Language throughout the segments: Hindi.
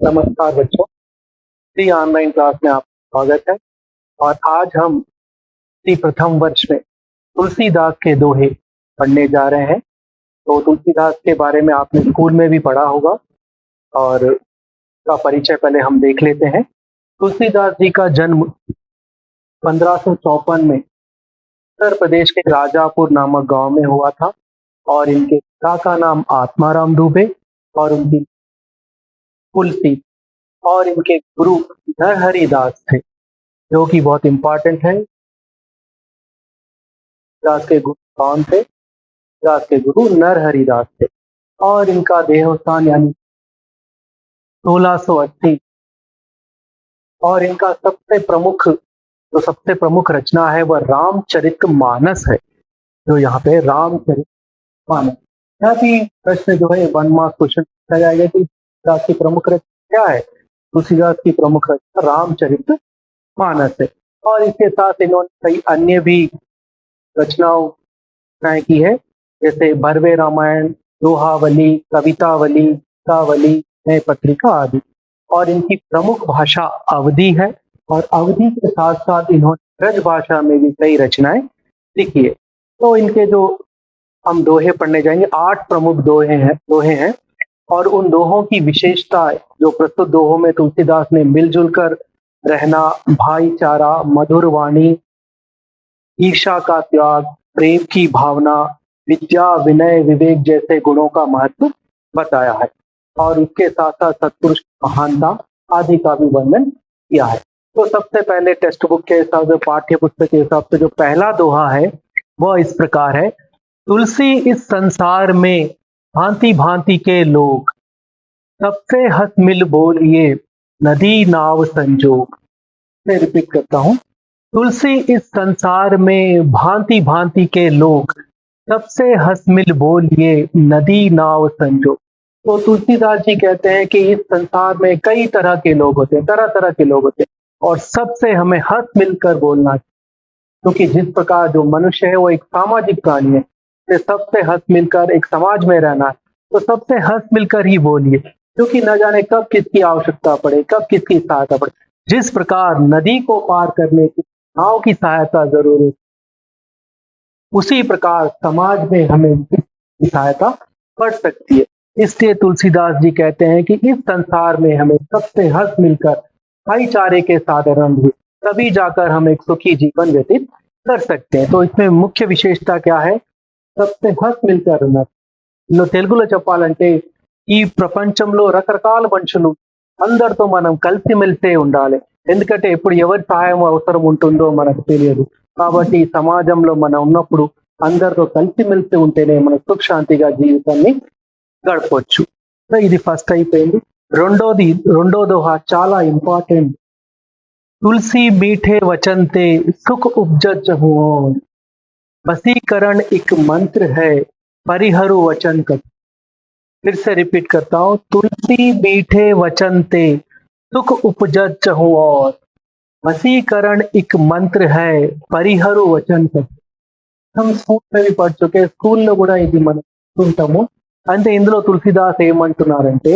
नमस्कार बच्चों, इसी ऑनलाइन क्लास में आपका स्वागत है। और आज हम इसी प्रथम वर्ष में तुलसीदास के दोहे पढ़ने जा रहे हैं। तो तुलसीदास के बारे में आपने स्कूल में भी पढ़ा होगा और उसका परिचय पहले हम देख लेते हैं। तुलसीदास जी का जन्म 1554 में उत्तर प्रदेश के राजापुर नामक गांव में हुआ था और इनके पिता का नाम आत्माराम दुबे और उनकी तुलसी और इनके गुरु नरहरि दास थे, जो कि बहुत इम्पोर्टेंट है। दास के गुरु कौन थे? दास के गुरु नरहरि दास थे और इनका देहोत्थान यानी 1680 और इनका सबसे प्रमुख रचना है वह रामचरितमानस है। जो यहाँ पे रामचरितमानस, यहाँ भी प्रश्न जो है 1 मार्क्स क्वेश्चन पूछा जाएगा कि दास की प्रमुख रचना क्या है। तुलसीदास की प्रमुख रचना रामचरितमानस है और इसके साथ इन्होंने कई अन्य भी रचनाएं की है, जैसे भरवे रामायण, दोहावली, कवितावली, गीतावली, नय पत्रिका आदि। और इनकी प्रमुख भाषा अवधी है और अवधी के साथ साथ इन्होंने ब्रज भाषा में भी कई रचनाएं लिखी है। तो इनके जो हम दोहे पढ़ने जाएंगे, 8 प्रमुख दोहे हैं और उन दोहों की विशेषता जो प्रस्तुत दोहों में तुलसीदास ने मिलजुल कर रहना, भाईचारा, मधुर वाणी, ईर्ष्या का त्याग, प्रेम की भावना, विद्या, विनय, विवेक जैसे गुणों का महत्व बताया है और इसके साथ साथ सत्पुरुष की महानता आदि का भी वर्णन किया है। तो सबसे पहले टेक्स्ट बुक के हिसाब से, पाठ्य पुस्तक के हिसाब से जो पहला दोहा है वह इस प्रकार है। तुलसी इस संसार में भांति भांति के लोग, सबसे हंस मिल बोलिए नदी नाव संजोग। मैं रिपीट करता हूँ, तुलसी इस संसार में भांति भांति के लोग, सबसे हंस मिल बोलिए नदी नाव संजोग। तो तुलसीदास जी कहते हैं कि इस संसार में कई तरह के लोग होते हैं, तरह तरह के लोग होते हैं और सबसे हमें हंस मिलकर बोलना चाहिए, क्योंकि जिस प्रकार जो मनुष्य है वो एक सामाजिक प्राणी है, तो सबसे हंस मिलकर एक समाज में रहना है। तो सबसे हंस मिलकर ही बोलिए, क्योंकि न जाने कब किसकी आवश्यकता पड़े, कब किसकी सहायता पड़े। जिस प्रकार नदी को पार करने की नाव की सहायता जरूरी, उसी प्रकार समाज में हमें इसकी सहायता पड़ सकती है। इसलिए तुलसीदास जी कहते हैं कि इस संसार में हमें सबसे हंस मिलकर भाईचारे के साथ रहना चाहिए, तभी जाकर हम एक सुखी जीवन व्यतीत कर सकते हैं। तो इसमें मुख्य विशेषता क्या है? सबसे हंस मिलकर रहना। తెలుగులో చెప్పాలంటే ఈ ప్రపంచంలో రకరకాల మనుషులు, అందరితో మనం కలిసిమెలిసే ఉండాలి. ఎందుకంటే ఎప్పుడు ఎవరి సహాయం అవసరం ఉంటుందో మనకు తెలియదు. కాబట్టి ఈ సమాజంలో మనం ఉన్నప్పుడు అందరితో కలిసిమెలిసి ఉంటేనే మనం సుఖ శాంతిగా జీవితాన్ని గడపవచ్చు. సో ఇది ఫస్ట్ అయిపోయింది. రెండో దోహ చాలా ఇంపార్టెంట్. तुलसी मीठे वचन ते सुख उपजत हुओ, वसीकरण एक मंत्र है परिहरु वचन का। फिर से रिपीट करता हूँ, तुलसी मीठे वचन ते सुख उपजत हुओ, वसीकरण एक मंत्र है परिहरु वचन का। हम स्कूल में भी पढ़ चुके, స్కూల్లో కూడా ఇది మనం చూంటాము. అంటే ఇందులో తులసిదాస్ ఏమంటున్నారంటే,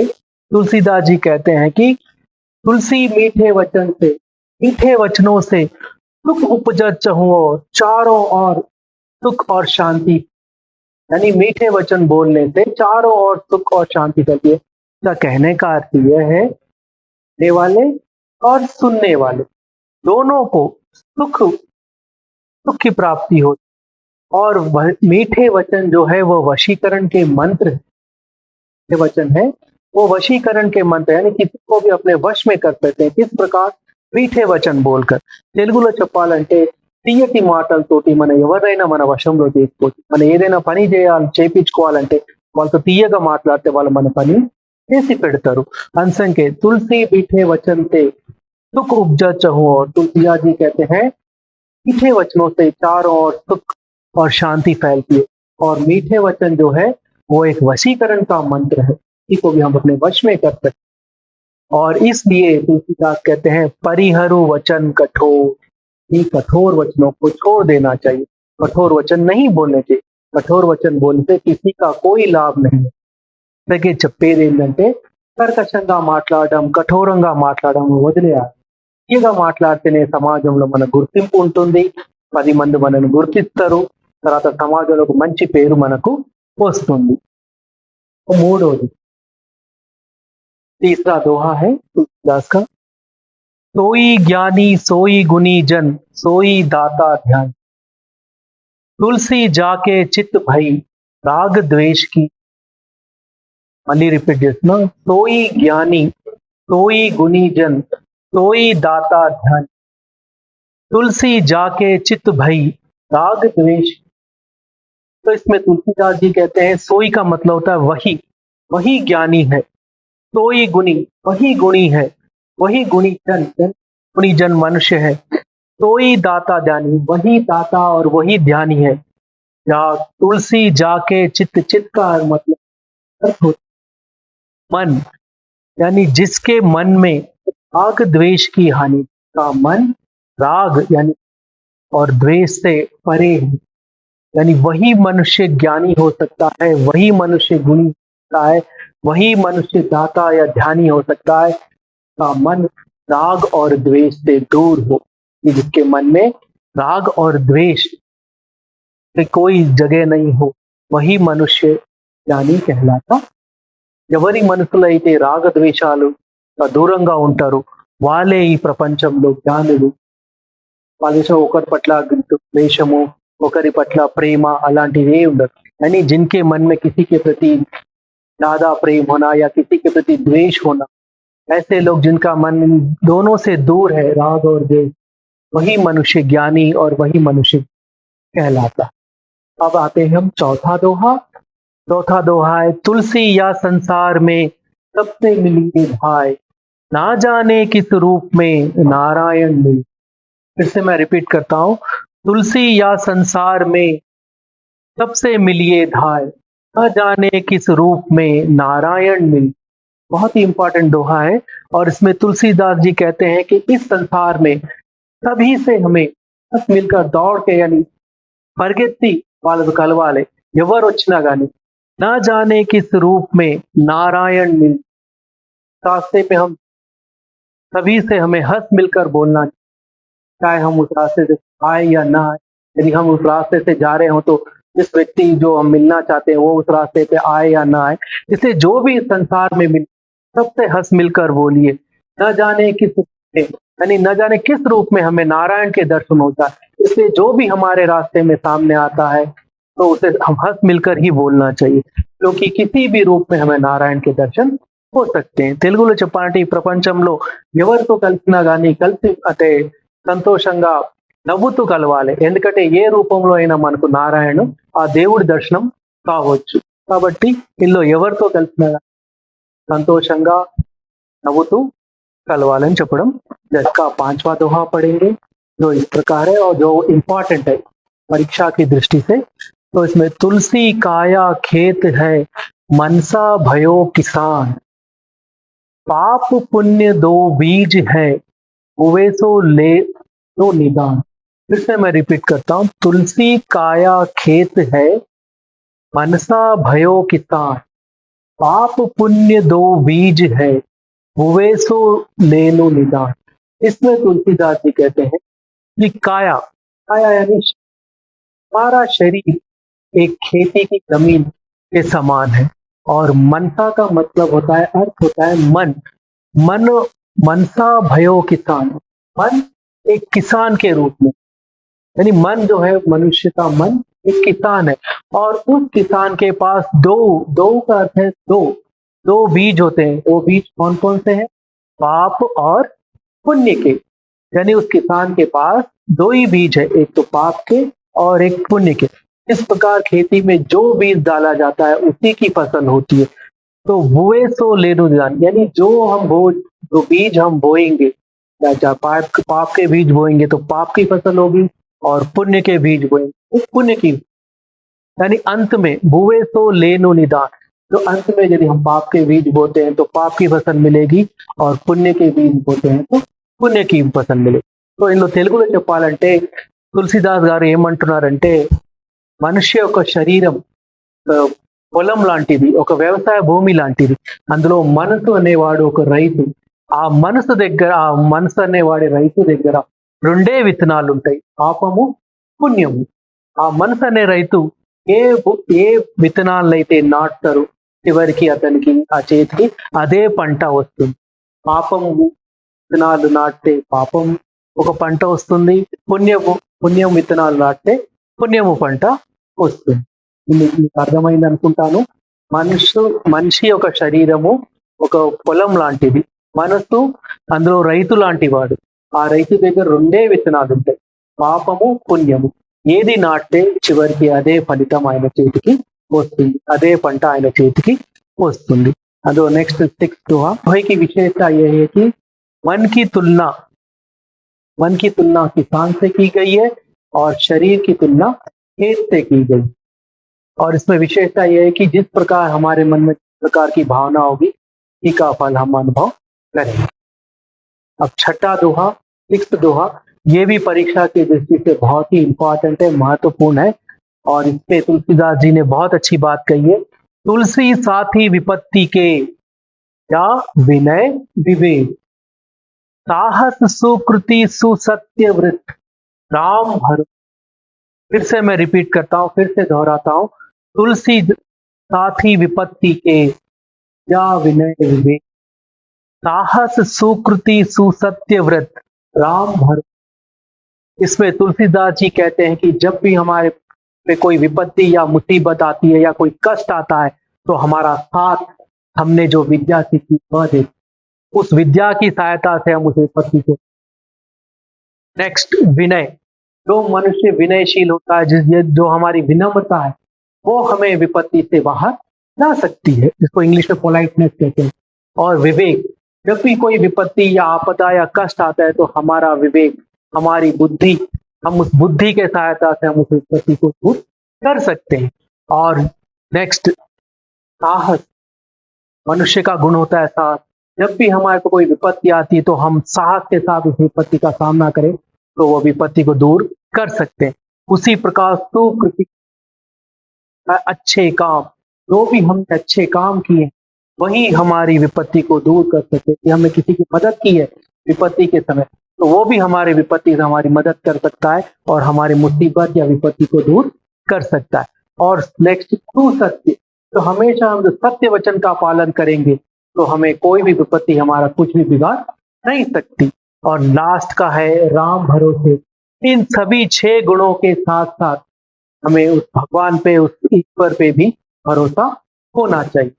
तुलसीदास जी कहते हैं कि तुलसी मीठे वचन से, मीठे वचनों से सुख उपजत हुओ, चारों ओर सुख और शांति, यानी मीठे वचन बोलने से चारों ओर सुख और शांति करती है। इसका कहने का अर्थ यह है, सुनने वाले और सुनने वाले दोनों को सुख की प्राप्ति हो। और मीठे वचन जो है वो वशीकरण के मंत्र है। वचन है वो वशीकरण के मंत्र, यानी किसी को भी अपने वश में कर सकते हैं। किस प्रकार? मीठे वचन बोलकर. తెలుగులో చెప్పాలంటే తీయటి మాటలతోటి మనం ఎవరైనా మన వశంలో చేసుకోవచ్చు. మనం ఏదైనా పని చేయించుకోవాలంటే వాళ్ళతో తీయగా మాట్లాడితే వాళ్ళు మన పని చేసి పెడతారు. अंसंके तुलसी मीठे वचन से सुख उपजत हुओ, तुलसीदास जी कहते हैं मीठे वचनों से चारों ओर सुख और शांति फैलती है। और मीठे वचन जो है वो एक वशीकरण का मंत्र है, इसी को भी हम अपने वश में कर सकते। और इसलिए तुलसीदास कहते हैं परिहरु वचन कठोर, ये कठोर वचनों को छोड़ देना चाहिए, कठोर वचन नहीं बोलने चाहिए। कठोर वचन बोलने से किसी का कोई लाभ नहीं है. చెప్పేది ఏంటంటే కర్కశంగా మాట్లాడడం, కఠోరంగా మాట్లాడడం వదిలేయాలి. తీయగా మాట్లాడితేనే సమాజంలో మన గుర్తింపు ఉంటుంది. 10 మంది మనల్ని గుర్తిస్తారు. తర్వాత సమాజంలో ఒక మంచి పేరు మనకు వస్తుంది. మూడోది तीसरा दोहा है तुलसीदास का, सोई ज्ञानी सोई गुनी जन सोई दाता ध्यान, तुलसी जाके चित भई राग द्वेष की। मनी रिपीट दिस ना, सोई ज्ञानी सोई गुनी जन सोई दाता ध्यान, तुलसी जाके चित भई राग द्वेष। तो इसमें तुलसीदास जी कहते हैं सोई का मतलब होता है वही, वही ज्ञानी है। सोई गुणी, वही गुणी है, वही गुणी जन, गुणी जन मनुष्य है। सोई दाता ध्यानी, वही दाता और वही ध्यानी है। या तुलसी जाके चित्त, चित्त का मतलब अर्थ होता है मन, यानी जिसके मन में राग द्वेष की हानि का मन राग यानी और द्वेष से परे है, यानी वही मनुष्य ज्ञानी हो सकता है, वही मनुष्य गुणी होता है, वही मनुष्य दाता या ध्यानी हो सकता है का मन राग और द्वेष से दूर हो। जिसके मन में राग और द्वेष की कोई जगह नहीं हो, वही मनुष्य ज्ञानी कहलाता। ఎవరి మనసులో అయితే రాగద్వేషాలు దూరంగా ఉంటారు వాళ్ళే ఈ ప్రపంచంలో జ్ఞానులు। వాళ్ళ ఒకరి పట్ల ద్వేషము, ఒకరి పట్ల ప్రేమ అలాంటివి ఉండదు। यानी जिनके मन में किसी के प्रति ज्यादा प्रेम होना या किसी के प्रति द्वेष होना, ऐसे लोग जिनका मन दोनों से दूर है, राग और द्वेष, वही मनुष्य ज्ञानी और वही मनुष्य कहलाता। अब आते हैं हम चौथा दोहा। चौथा दोहा है, तुलसी या संसार में सबसे मिली भाई, ना जाने किस रूप में नारायण मिली। फिर से मैं रिपीट करता हूँ, तुलसी या संसार में सबसे मिलिए धाय, न जाने किस रूप में नारायण मिली। बहुत ही इंपॉर्टेंट दोहा है और इसमें तुलसीदास जी कहते हैं कि इस संसार में सभी से हमें बस मिलकर दौड़ के, यानी పరిగెత్తి వాళ్ళకు కలవాలి, ఎవరు వచ్చినా గానీ ना जाने किस रूप में नारायण मिल। रास्ते पे हम सभी से हमें हंस मिलकर बोलना, चाहे हम उस रास्ते से आए या ना आए। यदि हम उस रास्ते से जा रहे हो तो जिस व्यक्ति जो हम मिलना चाहते हैं वो उस रास्ते पे आए या ना आए, इसलिए जो भी इस संसार में मिले सबसे हंस मिलकर बोलिए। न जाने किस रूप में, यानी न जाने किस रूप में हमें नारायण के दर्शन होता है, इसलिए जो भी हमारे रास्ते में सामने आता है तो उसे हम हंस मिलकर ही बोलना चाहिए, क्योंकि किसी भी रूप में हमें नारायण के दर्शन हो सकते हैं। తెలుగులో చెప్పాలంటే ఈ ప్రపంచంలో ఎవరితో కలిసినా గానీ కలిసి అంటే సంతోషంగా నవ్వుతూ కలవాలి, ఎందుకంటే ఏ రూపంలో అయినా మనకు నారాయణ ఆ దేవుడి దర్శనం కావచ్చు। కాబట్టి ఇల్లు ఎవరితో కలిసినా సంతోషంగా నవ్వుతూ కలవాలని చెప్పడం। इसका 5वां दोहा पढ़ेंगे जो इस प्रकार है और जो इम्पोर्टेंट है परीक्षा की दृष्टि से। तो इसमें तुलसी काया खेत है, मनसा भयो किसान, पाप पुण्य दो बीज है, हुए सो ले तो निदान। फिर से मैं रिपीट करता हूँ, तुलसी काया खेत है, मनसा भयो किसान, पाप पुण्य दो बीज है, हुए सो ले लो निदान। इसमें तुलसीदास जी कहते हैं कि काया, काया यानी हमारा शरीर एक खेती की जमीन के समान है, और मनसा का मतलब होता है, अर्थ होता है मन। मन मनसा भयो किसान, मन एक किसान के रूप में, यानी मन जो है मनुष्य का मन एक किसान है, और उस किसान के पास दो का अर्थ है दो बीज होते हैं। वो बीज कौन कौन से हैं? पाप और पुण्य के। यानी उस किसान के पास दो ही बीज है, एक तो पाप के और एक पुण्य के। इस प्रकार खेती में जो बीज डाला जाता है उसी की फसल होती है। तो बुए सो ले लो निदान, यानी जो बीज हम बोएंगे, या पाप के बीज बोएंगे तो पाप की फसल होगी, और पुण्य के बीज बोएंगे तो पुण्य की। यानी अंत में बुए सो ले लो निदान, तो अंत में यदि हम पाप के बीज बोते हैं तो पाप की फसल मिलेगी, और पुण्य के बीज बोते हैं तो पुण्य की फसल मिलेगी। तो ఇందులో తెలుగులో చెప్పాలంటే తులసిదాస్ గారు ఏమంటున్నారంటే, మనిషి యొక్క శరీరం పొలం లాంటిది, ఒక వ్యవసాయ భూమి లాంటిది. అందులో మనసు అనేవాడు ఒక రైతు. ఆ మనసు అనేవాడి రైతు దగ్గర రెండే విత్తనాలుంటాయి. పాపము, పుణ్యము. ఆ మనసు అనే రైతు ఏ ఏ విత్తనాలనైతే నాటుతారో చివరికి అతనికి ఆ చేతికి అదే పంట వస్తుంది. పాపము విత్తనాలు నాటితే పాపం ఒక పంట వస్తుంది. పుణ్యం విత్తనాలు నాటితే పుణ్యము పంట వస్తుంది. మీకు అర్థమైంది అనుకుంటాను. మనిషి యొక్క శరీరము ఒక పొలం లాంటిది. మనసు అందులో రైతు లాంటి వాడు. ఆ రైతు దగ్గర రెండే విత్తనాలు ఉంటాయి, పాపము, పుణ్యము. ఏది నాటితే చివరికి అదే ఫలితం ఆయన చేతికి వస్తుంది, అదే పంట ఆయన చేతికి వస్తుంది. अदो नेक्स्ट 6 दोहा की विशेषता यह है कि मन की तुलना किसान से की गई है और शरीर की तुलना खेत से की गई। और इसमें विशेषता यह है कि जिस प्रकार हमारे मन में जिस प्रकार की भावना होगी उसी का फल हम अनुभव करेंगे। अब छठा दोहा, 6th दोहा, ये भी परीक्षा की दृष्टि से बहुत ही इंपॉर्टेंट है, महत्वपूर्ण है। और इस पे तुलसीदास जी ने बहुत अच्छी बात कही है। तुलसी साथी विपत्ति के या विनय विवेक, साहस सुकृति सुसत्य व्रत, राम भर। फिर से मैं रिपीट करता हूं, फिर से दोहराता हूं। तुलसी साथी विपत्ति के या विनय विवेक, साहस सुकृति सुसत्य व्रत, राम भर। इसमें तुलसीदास जी कहते हैं कि जब भी हमारे पे कोई विपत्ति या मुसीबत आती है या कोई कष्ट आता है तो हमारा साथ हमने जो विद्या सीखी वह दे, उस विद्या की सहायता से हम उस विपत्ति को। नेक्स्ट विनय, जो मनुष्य विनयशील होता है, जो हमारी विनम्रता है, वो हमें विपत्ति से बाहर ला सकती है, जिसको इंग्लिश में पोलाइटनेस कहते हैं। और विवेक, जब भी कोई विपत्ति या आपदा या कष्ट आता है तो हमारा विवेक, हमारी बुद्धि, हम उस बुद्धि के सहायता से हम उस विपत्ति को दूर कर सकते हैं। और नेक्स्ट साहस, मनुष्य का गुण होता है साहस। जब भी हमारे को कोई विपत्ति आती है तो हम साहस के साथ उस विपत्ति का सामना करें तो वो विपत्ति को दूर कर सकते हैं। उसी प्रकार सुकृति, अच्छे काम, जो भी हमने अच्छे काम किए वही हमारी विपत्ति को दूर कर सकते हैं। कि हमने किसी की मदद की है विपत्ति के समय तो वो भी हमारे विपत्ति से हमारी मदद कर सकता है और हमारी मुसीबत या विपत्ति को दूर कर सकता है। और नेक्स्ट सुसत्य, तो हमेशा हम जो सत्य वचन का पालन करेंगे तो हमें कोई भी विपत्ति हमारा कुछ भी बिगाड़ नहीं सकती। और लास्ट का है राम भरोसे। इन सभी 6 गुणों के साथ साथ हमें उस भगवान पे, उस ईश्वर पे भी भरोसा होना चाहिए।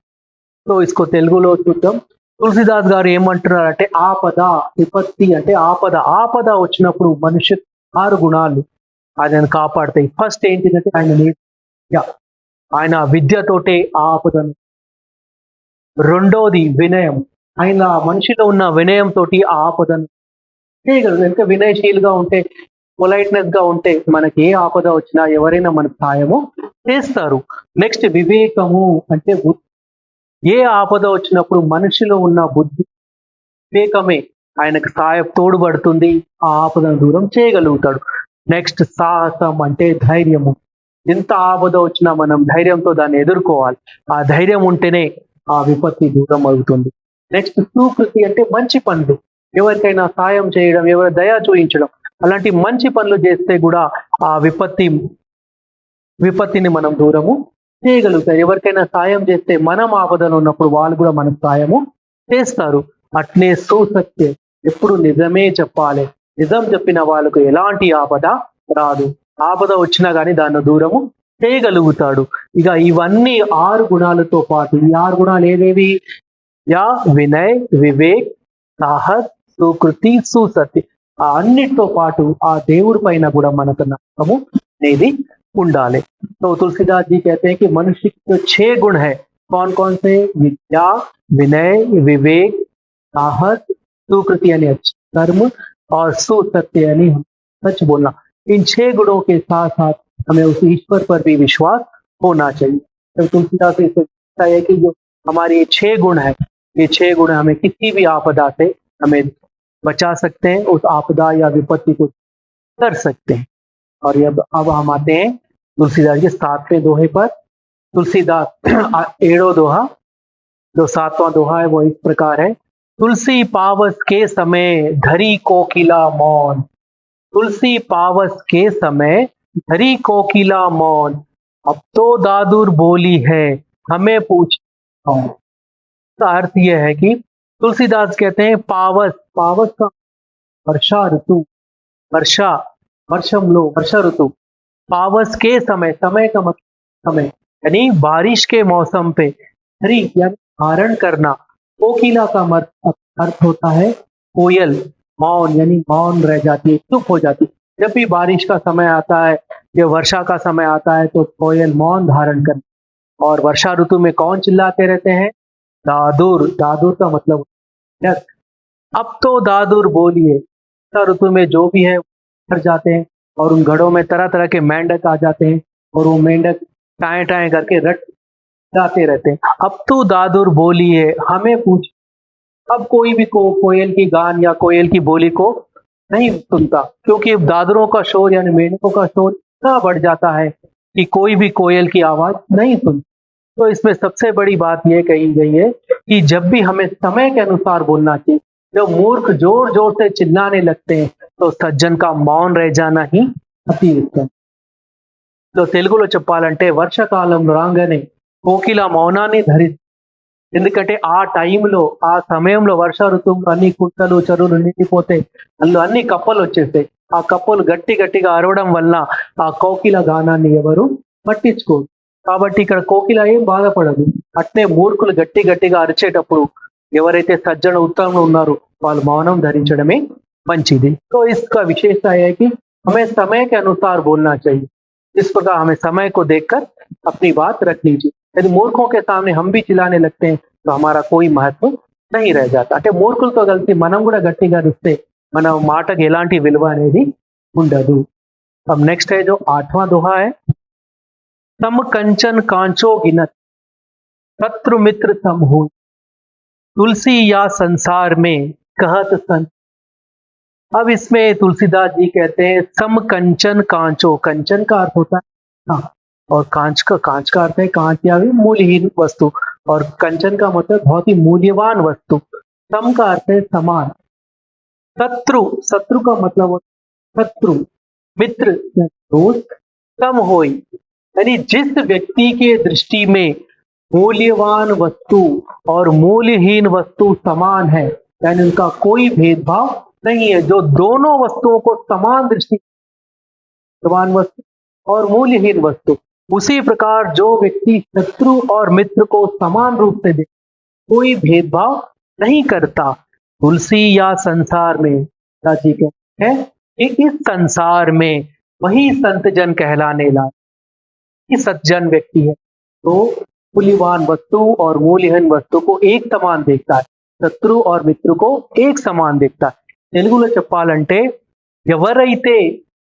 तो इसको తెలుగులో చూద్దాం। తులసిదాస్ గారు ఏమంటున్నారంటే ఆపద, విపత్తి అంటే ఆపద వచ్చినప్పుడు మనిషి 6 గుణాలు ఆయనను కాపాడతాయి। ఫస్ట్ ఏంటిదంటే ఆయన విద్యతోటే ఆ ఆపదను, రెండోది వినయం, ఆయన మనిషిలో ఉన్న వినయంతో ఆ ఆపదను చేయగలరు। ఎంత వినయశీలుగా ఉంటే, పొలైట్నెస్ గా ఉంటే మనకి ఏ ఆపద వచ్చినా ఎవరైనా మనకు సహాయము చేస్తారు। నెక్స్ట్ వివేకము అంటే ఏ ఆపద వచ్చినప్పుడు మనిషిలో ఉన్న బుద్ధి, వివేకమే ఆయనకు తోడ్పడుతుంది, ఆ ఆపదను దూరం చేయగలుగుతాడు। నెక్స్ట్ సాహసం అంటే ధైర్యము, ఎంత ఆపద వచ్చినా మనం ధైర్యంతో దాన్ని ఎదుర్కోవాలి, ఆ ధైర్యం ఉంటేనే ఆ విపత్తి దూరం అవుతుంది। నెక్స్ట్ సుకృతి అంటే మంచి పనులు, ఎవరికైనా సాయం చేయడం, ఎవరి దయ చూపించడం, అలాంటి మంచి పనులు చేస్తే కూడా ఆ విపత్తిని మనం దూరము చేయగలుగుతారు। ఎవరికైనా సాయం చేస్తే మనం ఆపదలో ఉన్నప్పుడు వాళ్ళు కూడా మనకు సాయము చేస్తారు। అట్లే సుసత్య, ఎప్పుడు నిజమే చెప్పాలి, నిజం చెప్పిన వాళ్ళకు ఎలాంటి ఆపద రాదు, ఆపద వచ్చినా కానీ దాన్ని దూరము చేయగలుగుతాడు। ఇక ఇవన్నీ 6 గుణాలతో పాటు, ఈ 6 గుణాలు ఏవేవి? యా వినయ్ వివేక్ సాహస్ సుకృతి సుసత్య, ఆ అన్నిటితో పాటు ఆ దేవుడి పైన కూడా మనకు నమ్మకము అనేది ఉండాలి। तो तुलसीदास जी कहते हैं कि मनुष्य के जो 6 गुण है, कौन कौन से? विद्या, विनय, विवेक, साहस, सुकृति यानी अच्छे कर्म और सुसत्य यानी सच बोलना। इन 6 गुणों के साथ साथ हमें उस ईश्वर पर भी विश्वास होना चाहिए। तो तुलसीदास जी कहता है कि जो हमारे ये 6 गुण है, ये 6 गुण हमें किसी भी आपदा से हमें बचा सकते हैं, उस आपदा या विपत्ति को कर सकते हैं। और अब हम आते हैं तुलसीदास के 7वें दोहे पर। तुलसीदास एड़ो दोहा, जो 7वां दोहा है वो इस प्रकार है। तुलसी पावस के समय धरी कोकिला मौन, तुलसी पावस के समय धरी कोकिला मौन, अब तो दादुर बोली है हमें पूछ कौन। का अर्थ यह है कि तुलसीदास कहते हैं पावस, पावस का वर्षा ऋतु, वर्षा, वर्षम लो वर्षा ऋतु, पावस के समय, समय का मतलब समय यानी बारिश के मौसम पे, हरी यानी धारण करना, कोकिला का अर्थ होता है कोयल, मौन यानी मौन रह जाती है, चुप हो जाती है। जब भी बारिश का समय आता है या वर्षा का समय आता है तो कोयल मौन धारण कर, और वर्षा ऋतु में कौन चिल्लाते रहते हैं? दादुर, दादुर का मतलब यस। अब तो दादुर बोलिए, वर्षा ऋतु में जो भी है घर जाते हैं और उन घड़ों में तरह तरह के मेंढक आ जाते हैं और वो मेंढक टाए टाए करके रट जाते रहते हैं। अब तो दादुर बोलिए हमें पूछ, अब कोई भी कोयल की गान या कोयल की बोली को नहीं सुनता, क्योंकि दादरों का शोर यानी मेंढकों का शोर इतना बढ़ जाता है कि कोई भी कोयल की आवाज नहीं सुनता। तो इसमें सबसे बड़ी बात यह कही गई है कि जब भी हमें समय के अनुसार बोलना चाहिए। जब मूर्ख जोर जोर से चिल्लाने लगते हैं तो सज्जन का मौन रह जाना ही अति उत्तम। तो తెలుగులో చెప్పాలంటే వర్షకాలం రాగానే కోకిల మౌనాన్ని ధరి, ఎందుకంటే ఆ టైంలో ఆ సమయంలో వర్ష ఋతువులో అన్ని కుంటలు చెరువులు నిండిపోతే అందులో అన్ని కప్పలు వచ్చేస్తాయి. ఆ కప్పలు గట్టి గట్టిగా అరవడం వల్ల ఆ కోకిల గానాన్ని ఎవరు పట్టించుకోరు. కాబట్టి ఇక్కడ కోకిల ఏం బాధపడదు. అట్నే మూర్ఖులు గట్టి గట్టిగా అరిచేటప్పుడు ఎవరైతే సజ్జన ఉత్తములు ఉన్నారో వాళ్ళు మౌనం ధరించడమే మంచిది. तो इसका विशेषता है कि हमें समय के अनुसार बोलना चाहिए। इस प्रकार हमें समय को देखकर अपनी बात रख लीजिए। यदि मूर्खों के सामने हम भी चिल्लाने लगते हैं तो हमारा कोई महत्व नहीं रह जाता। అంటే మూర్ఖులతో కలిసి మనం కూడా గట్టిగా అరిస్తే మన మాటకి ఎలాంటి విలువ అనేది ఉండదు। अब नेक्स्ट है जो 8वां दोहा है, सम कंचन कांचो गिनत शत्रु मित्र सम होय, तुलसी या संसार में कहत संत। अब इसमें तुलसीदास जी कहते हैं सम कंचन कांचो, कंचन का अर्थ होता है हाँ, और कांच का अर्थ है कांच या भी मूल्यहीन वस्तु, और कंचन का मतलब बहुत ही मूल्यवान वस्तु। सम का अर्थ है समान। शत्रु, शत्रु का मतलब शत्रु, मित्र दोस्त, सम होई यानी जिस व्यक्ति के दृष्टि में मूल्यवान वस्तु और मूल्यहीन वस्तु समान है, यानी उनका कोई भेदभाव नहीं है, जो दोनों वस्तुओं को समान दृष्टि, समान वस्तु और मूल्यहीन वस्तु, उसी प्रकार जो व्यक्ति शत्रु और मित्र को समान रूप से देख, कोई भेदभाव नहीं करता, तुलसी या संसार में, जी कहते हैं कि इस संसार में वही संत जन कहलाने लायक सज्जन व्यक्ति है, तो मूल्यवान वस्तु और मूल्यहीन वस्तु को एक समान देखता है, शत्रु और मित्र को एक समान देखता है। తెలుగులో చెప్పాలంటే ఎవరైతే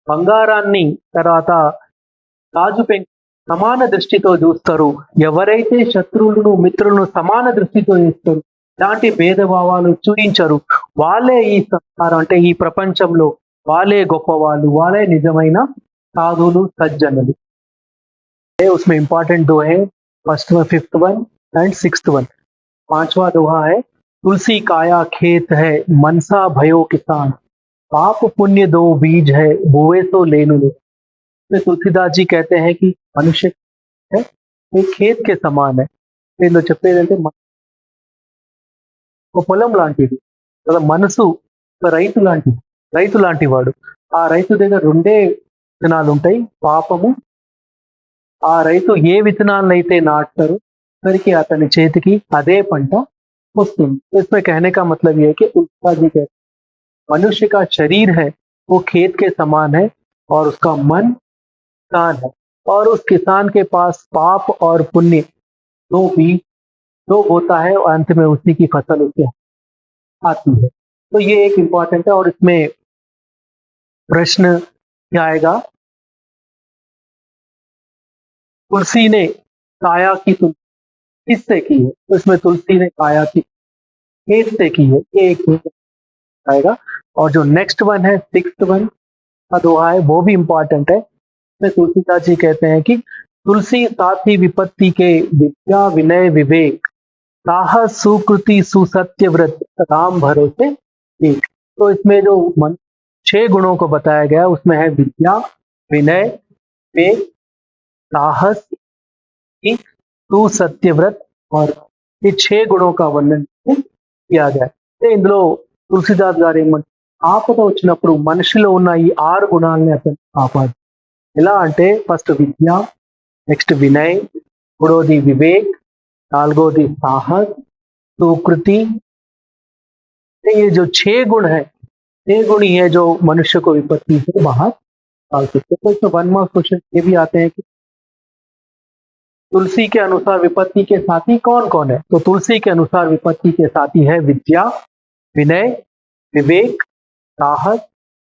బంగారాన్ని తర్వాత గాజు పెంకు సమాన దృష్టితో చూస్తారు, ఎవరైతే శత్రువులను మిత్రులను సమాన దృష్టితో చూస్తారు, ఇలాంటి భేదభావాలు చూపించరు, వాళ్ళే ఈ సంసారం అంటే ఈ ప్రపంచంలో వాళ్ళే గొప్పవాళ్ళు, వాళ్ళే నిజమైన సాధువులు సజ్జనులు। उसमें इंपॉर्टेंट दो है, first one, fifth one and sixth one. 5वां दोहा है, तुलसी काया खेत है मनसा भयो किसान, पाप पुण्य दो बीज है बोए तो लेनु लो। तो तुलसीदास जी कहते हैं कि मनुष्य है एक खेत के समान है, వీళ్ళు చెప్పేదంటే ఒక పొలం లాంటిది, మనసు రైతు లాంటి వాడు, ఆ రైతు దగ్గర రెండే విత్తనాలు ఉంటాయి, పాపము, ఆ రైతు ఏ విత్తనాలను అయితే నాటుతారో సరికి అతని చేతికి అదే పంట वस्तुन। तो इसमें कहने का मतलब यह है कि तुलसीदास जी कहते मनुष्य का शरीर है वो खेत के समान है और उसका मन किसान है, और उस किसान के पास पाप और पुण्य दो बीज दो होता है और अंत में उसी की फसल उसके आती है। तो ये एक इम्पॉर्टेंट है। और इसमें प्रश्न क्या आएगा, तुलसी ने काया की तुलना किससे की है? तो इसमें तुलसी ने काया की खेत से की है, ये एक आएगा। और जो नेक्स्ट वन है, सिक्स्थ वन का दोहा है, वो भी इंपॉर्टेंट है। इसमें तुलसीदास जी कहते हैं कि तुलसी साथी विपत्ति के, विद्या विनय विवेक, साहस सुकृति सुसत्य व्रत, राम भरोसे एक। तो इसमें जो 6 गुणों को बताया गया उसमें है विद्या, विनय, विवेक, साहस, सुसत्य व्रत, और ये 6 गुणों का वर्णन किया गया। ఇందులో తులసిదాస్ గారు ఏమంటారు, ఆపద వచ్చినప్పుడు మనిషిలో ఉన్న ఈ 6 గుణాలని అతను కాపాడు. ఎలా అంటే ఫస్ట్ విద్య, నెక్స్ట్ వినయ్, మూడోది వివేక్, नालगोदी साहस, सुकृति। ये जो 6 गुण है, 6 गुण ही है जो मनुष्य को विपत्ति से बाहर निकाल सकते। तो इसमें 1 मार्क्स क्वेश्चन ये भी आते हैं कि तुलसी के अनुसार विपत्ति के साथी कौन कौन है। तो तुलसी के अनुसार विपत्ति के साथी है विद्या, विनय, विवेक, साहस,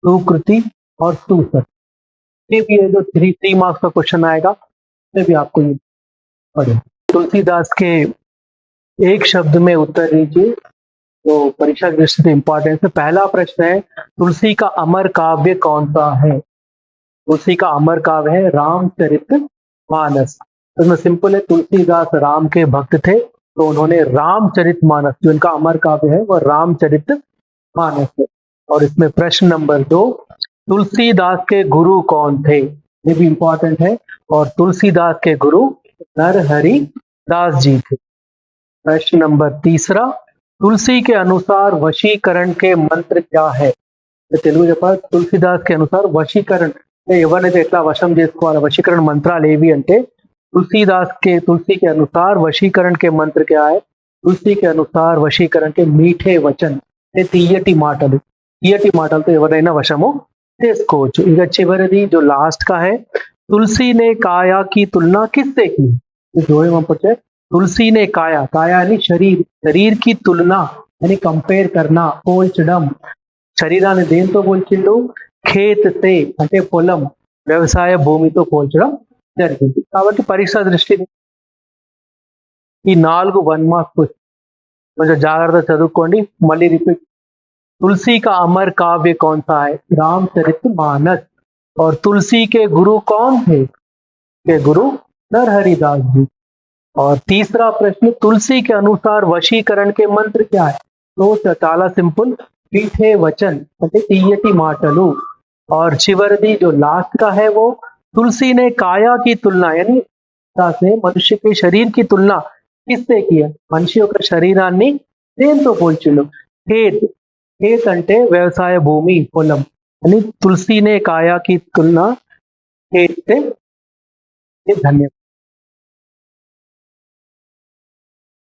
सुकृति और सुसत। ये भी है जो 3 मार्क्स का क्वेश्चन आएगा, उसमें भी आपको ये पढ़े। तुलसीदास के एक शब्द में उत्तर दीजिए, तो परीक्षा की दृष्टि से इंपॉर्टेंट है। पहला प्रश्न है, तुलसी का अमर काव्य कौन सा है। तुलसी का अमर काव्य है रामचरितमानस। तो इसमें सिंपल है, तुलसीदास राम के भक्त थे, तो उन्होंने रामचरितमानस, जो इनका अमर काव्य है वह रामचरितमानस है। और इसमें प्रश्न नंबर 2, तुलसीदास के गुरु कौन थे, ये भी इंपॉर्टेंट है। और तुलसीदास के गुरु नरहरि दास जी थे। प्रश्न नंबर 3, तुलसी के अनुसार वशीकरण के मंत्र क्या है। तो తెలుగు చెప్పాలి, తులసిదాస్ के अनुसार वशीकरण ఎవరినైతే ఎట్లా వశం చేసుకోవాలి, వశీకరణ మంత్రాలు ఏవి అంటే तुलसी के अनुसार वशीकरण के मंत्र क्या है। तुलसी के अनुसार वशीकरण के मीठे वचन, తీయటి మాటలతో ఎవరైనా వశము చేసుకోవచ్చు। ఇక చివరిది जो लास्ट का है, तुलसी ने काया की तुलना किससे की। जो है वहां पर तुलसी ने काया यानी शरीर की तुलना यानी कंपेयर करना, పోల్చడం, శరీరాన్ని దేంతో పోల్చిండు, ఖేత్ సే అంటే పొలం, వ్యవసాయ భూమితో పోల్చడం జరిగింది। కాబట్టి పరీక్ష దృష్టిని ఈ 4 1 మార్క్స్ కొంచెం జాగ్రత్తగా చదువుకోండి। మళ్ళీ రిపీట్, तुलसी का अमर काव्य कौन सा है, रामचरितमानस। और तुलसी के गुरु कौन थे, के गुरु नरहरि दास जी। और तीसरा प्रश्न, तुलसी के अनुसार वशीकरण के मंत्र क्या है। तो చాలా సింపుల్, मीठे वचन అంటే తీయటి మాటలు। और చివరిది जो लास्ट का है वो, तुलसी ने काया की तुलना यानी से मनुष्य के शरीर की तुलना किससे किया, మనిషి యొక్క శరీరాన్ని దేంతో పోల్చిండు, खेत అంటే వ్యవసాయ భూమి, పొలం అని। तुलसी ने काया की तुलना खेत से। धन्यवाद।